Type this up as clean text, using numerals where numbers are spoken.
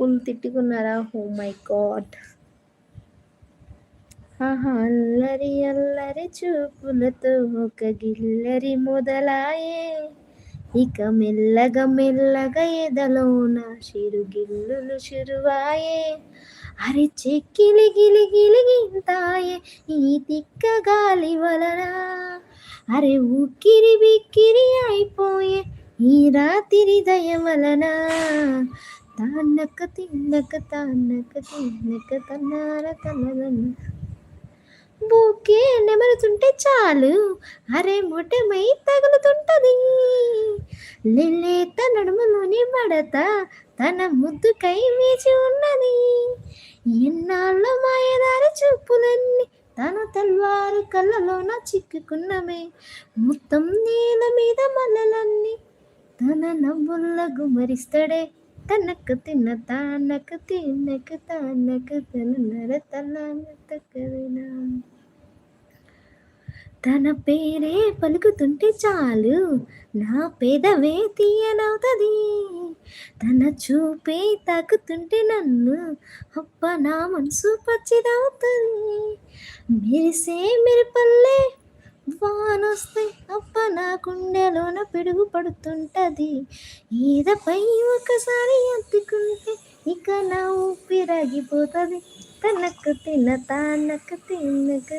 Full తిట్టుకున్నారా? Oh my god! ఆహా! అల్లరి అల్లరి చూపులతో ఒక గిల్లరి మొదలాయే. ఇక మెల్లగా మెల్లగా ఎదలోన చిరుగిల్లులు శురువాయే. అరె చెక్కిలి గిలి గిలి గింతాయే ఈ తిక్క గాలి వలన. అరె ఉక్కిరి బిక్కిరి అయిపోయే ఈ రాత్రి దయ వలన. తాన్నక తిన్నక తాన్నక తిన్నక తన్నార తనదన్న. బుకే నెమరుతుంటే చాలు అరే మొటమై తగులుతుంటది. లేత నడుములోని మడత తన ముద్దుకై వేచి ఉన్నది. ఎన్నాళ్ళ మాయదారి చూపులన్నీ తన తల్వారు కళ్ళలోన చిక్కుకున్నవే. మొత్తం నేల మీద మల్లలన్నీ తన నవ్వుల్ల గుమరిస్తడే. తనక తిన్న తానక తిన్నక తానక తననర తనన తకదినా. తన పేరే పలుకుతుంటే చాలు నా పెదవే తీయనవుతది. తన చూపే తాకుతుంటే నన్ను అప్ప నా మనసు పచ్చిదవుతుంది. మెరిసే మెరుపల్లే వానొస్తే అప్ప నా గుండెలోన పిడుగు పడుతుంటది. ఈదపై ఒకసారి అద్దుకుంటే ఇక నా ఊపిరాగిపోతది. తనకు తిన్న తానక తిన్నక